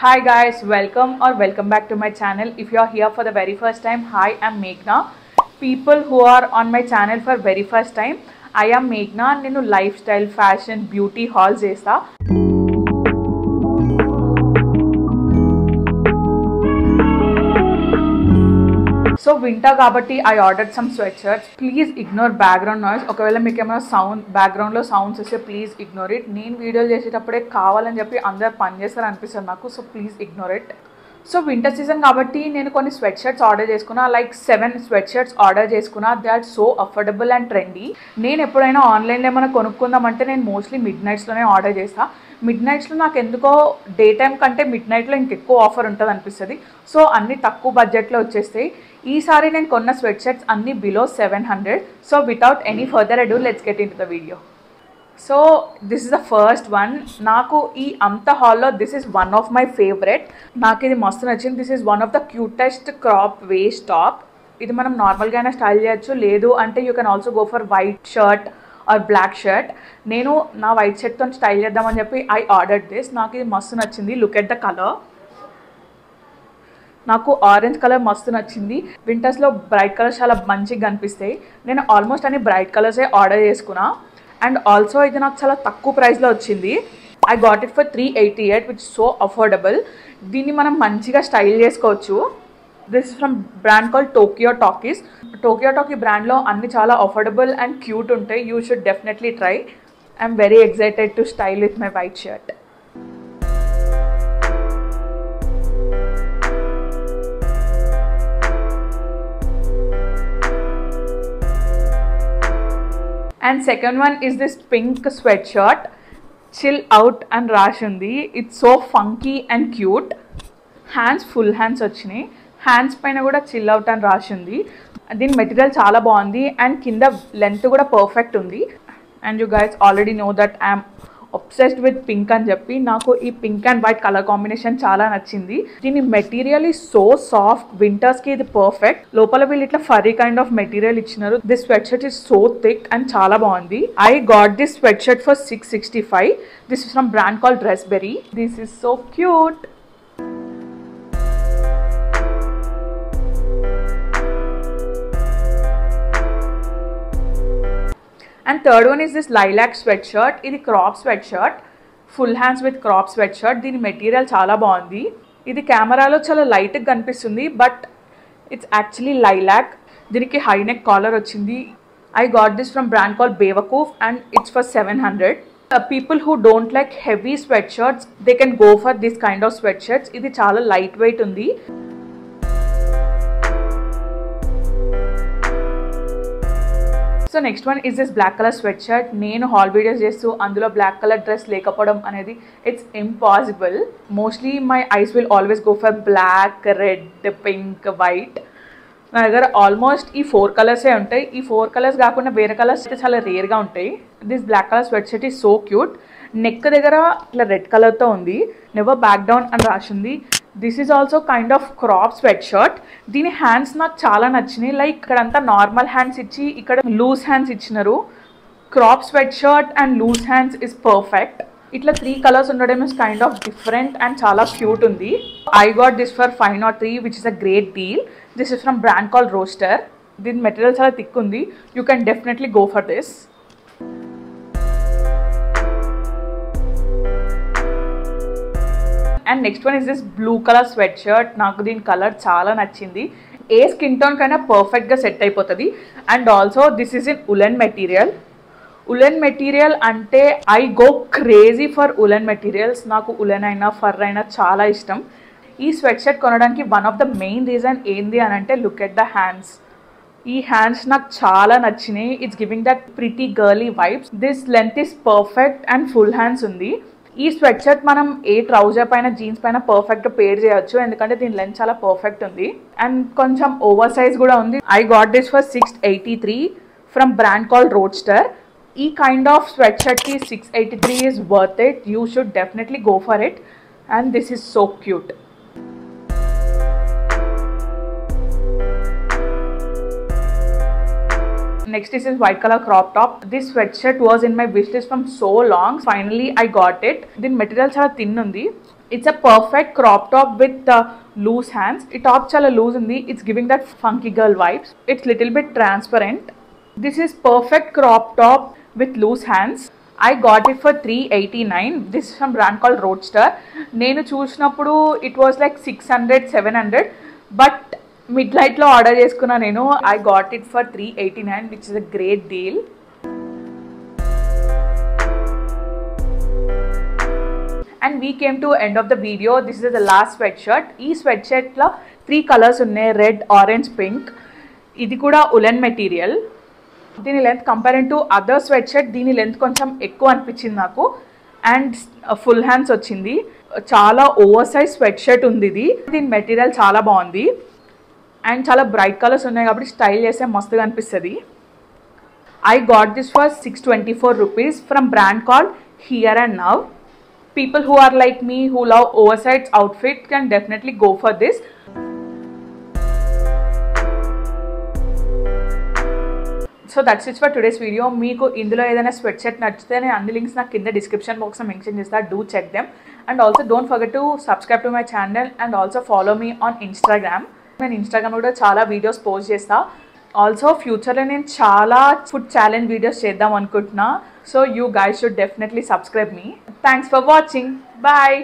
Hi guys, welcome back to my channel. If you are here for the very first time, hi, I'm Meghna. People who are on my channel for very first time, I am Meghna. నేను lifestyle, fashion, beauty hauls చేస్తా. So winter కాబట్టి I ordered some sweatshirts. Please ignore background noise. ఒకవేళ మీకు ఏమైనా sound బ్యాక్గ్రౌండ్లో sounds వస్తే please ignore it. నేను వీడియోలు చేసేటప్పుడే కావాలని చెప్పి అందరు పని చేస్తారు అనిపిస్తుంది నాకు. So please ignore it. So winter season కాబట్టి నేను కొన్ని స్వెట్ షర్ట్స్ ఆర్డర్ చేసుకున్నా. లైక్ 7 స్వెట్ షర్ట్స్ ఆర్డర్ చేసుకున్నా. They are so affordable and trendy. నేను ఎప్పుడైనా ఆన్లైన్లో ఏమైనా కొనుక్కుందామంటే నేను మోస్ట్లీ మిడ్ నైట్స్లోనే ఆర్డర్ చేస్తాను. మిడ్ నైట్స్లో నాకు ఎందుకో డే టైం కంటే మిడ్ నైట్లో ఇంకెక్కువ ఆఫర్ ఉంటుంది అనిపిస్తుంది. సో అన్ని తక్కువ బడ్జెట్లో వచ్చేస్తాయి. ఈసారి నేను కొన్న స్వెట్ షర్ట్స్ అన్ని below 700. So without any further ado let's get into the video. So this is the first one. నాకు ఈ అంత హాల్లో this is one of my favourite. నాకు ఇది మస్తు నచ్చింది. This is one of the cutest crop waist top. ఇది మనం నార్మల్గానే స్టైల్ చేయొచ్చు, లేదు అంటే you can also go for white shirt or black shirt. నేను నా వైట్ షర్ట్తో స్టైల్ చేద్దామని చెప్పి ఐ ఆర్డర్డ్ దిస్. నాకు ఇది మస్తు నచ్చింది. Look at the colour. నాకు ఆరెంజ్ కలర్ మస్తు నచ్చింది. వింటర్స్లో బ్రైట్ కలర్స్ చాలా మంచిగా కనిపిస్తాయి. నేను ఆల్మోస్ట్ అన్ని బ్రైట్ కలర్సే ఆర్డర్ చేసుకున్నా. అండ్ ఆల్సో ఇది నాకు చాలా తక్కువ ప్రైస్లో వచ్చింది. I got it for 388 which so affordable. దీన్ని మనం మంచిగా స్టైల్ చేసుకోవచ్చు. This is from brand call Tokyo Talkies. Tokyo Talkie బ్రాండ్లో అన్ని చాలా అఫోర్డబుల్ అండ్ క్యూట్ ఉంటాయి. You should definitely try. I'm very excited to style with my white shirt. And second one is this pink sweat shirt. Chill out and రాసి ఉంది. It's so funky and cute. Hands full hands వచ్చినాయి. Hands పైన కూడా chill out అని రాసి ఉంది. దీని material చాలా బాగుంది అండ్ కింద లెంత్ కూడా పర్ఫెక్ట్ ఉంది. And you guys already know that I'm obsessed with pink అని చెప్పి. నాకు ఈ pink and white colour combination చాలా నచ్చింది. దీని మెటీరియల్ ఈ సో సాఫ్ట్. వింటర్స్కి ఇది పర్ఫెక్ట్. లోపల వీళ్ళు ఇట్లా ఫరీ కైండ్ ఆఫ్ మెటీరియల్ ఇచ్చినారు. This sweat shirt is so thick and చాలా బాగుంది. I got this sweat shirt for 665. This is from brand call Dressberry. This is so cute. And third one is this lilac sweat shirt. ఇది crop sweat shirt, full hands with crop sweat shirt. దీని material చాలా బాగుంది. ఇది కెమెరాలో చాలా లైట్గా కనిపిస్తుంది but it's actually lilac. దీనికి హై నెక్ కాలర్ వచ్చింది. I got this from brand call Bewakoof and it's for 700. People who don't like heavy sweat shirts they can go for this kind of sweat shirts. ఇది చాలా light weight ఉంది. So next one is this black colour sweat shirt. నేను haul videos చేస్తూ అందులో black colour dress లేకపోవడం అనేది it's impossible. Mostly my eyes will always go for black, red, pink, white. నా దగ్గర ఆల్మోస్ట్ ఈ 4 కలర్సే ఉంటాయి. ఈ 4 కలర్స్ కాకుండా వేరే కలర్స్ అయితే చాలా రేర్గా ఉంటాయి. This black colour sweat shirt is so cute. Neck దగ్గర ఇట్లా రెడ్ కలర్తో ఉంది. నెవర్ బ్యాక్ డౌన్ అని రాసింది. This is also kind of crop sweat shirt. దీని హ్యాండ్స్ నాకు చాలా నచ్చినాయి. లైక్ ఇక్కడంతా నార్మల్ హ్యాండ్స్ ఇచ్చి ఇక్కడ లూజ్ హ్యాండ్స్ ఇచ్చినారు. Crop sweat shirt and loose hands is perfect. ఇట్లా 3 కలర్స్ ఉండడం is kind of different and చాలా క్యూట్ ఉంది. I got this for 503 which is a great deal. This is from brand call Roadster. దీని material చాలా thick ఉంది. You can definitely go for this. And next one is this blue colour sweat shirt. నాకు దీని colour చాలా నచ్చింది. ఏ skin tone కైనా పర్ఫెక్ట్గా set అయిపోతుంది. And also this is in woollen material. Woollen material అంటే I go crazy for woollen materials. నాకు woollen అయినా ఫర్ అయినా చాలా ఇష్టం. ఈ స్వెట్ షర్ట్ కొనడానికి one of the main reason ఏంది అని అంటే లుక్ ఎట్ ద హ్యాండ్స్. ఈ హ్యాండ్స్ నాకు చాలా నచ్చినాయి. It's giving that pretty girly vibes. This length is perfect and full hands ఉంది. ఈ స్వెట్ షర్ట్ మనం ఏ ట్రౌజర్ పైన జీన్స్ పైన పర్ఫెక్ట్గా పేర్ చేయొచ్చు ఎందుకంటే దీని లెంత్ చాలా పర్ఫెక్ట్ ఉంది అండ్ కొంచెం ఓవర్ సైజ్ కూడా ఉంది. I got this for 683 from brand call Roadster. ఈ కైండ్ ఆఫ్ స్వెట్ షర్ట్కి 683 is worth it. You should definitely go for it and this is so cute. Next is this white color crop top. This sweatshirt was in my wish list from so long. Finally I got it. Din material చాలా thin ఉంది. It's a perfect crop top with loose hands. It top chala loose undi. It's giving that funky girl vibes. It's little bit transparent. This is perfect crop top with loose hands. I got it for 389. This is some brand called Roadster. నేను చూసినప్పుడు it was like 600 700 but midnight లో order చేసుకున్నా నేను. I got it for 389 which is a great deal. And we came to end of the video. This is the last sweatshirt. ఈ sweatshirt లో 3 colours ఉన్నాయి, red, orange, pink. ఇది కూడా woollen material. దీని length comparing to other స్వెట్షర్ట్ దీని length కొంచెం ఎక్కువ అనిపించింది నాకు. అండ్ ఫుల్ హ్యాండ్స్ వచ్చింది. చాలా ఓవర్ సైజ్ స్వెట్షర్ట్ ఉంది ఇది. దీని మెటీరియల్ చాలా బాగుంది అండ్ చాలా బ్రైట్ కలర్స్ ఉన్నాయి కాబట్టి స్టైల్ చేస్తే మస్తుగా అనిపిస్తుంది. I got this for 624 rupees from brand called Here and Now. People who are like me who love oversized outfit can definitely go for this. So that's it for today's video. Meeku indulo edaina sweatshirt nachithe nenu anni links na kinda description box lo mention chesta. Do check them and also don't forget to subscribe to my channel and also follow me on Instagram. నేను Instagram lo kuda chaala videos post chesta. Also future lo nenu chaala food challenge videos cheddam anukuntunna. So you guys should definitely subscribe me. Thanks for watching. Bye.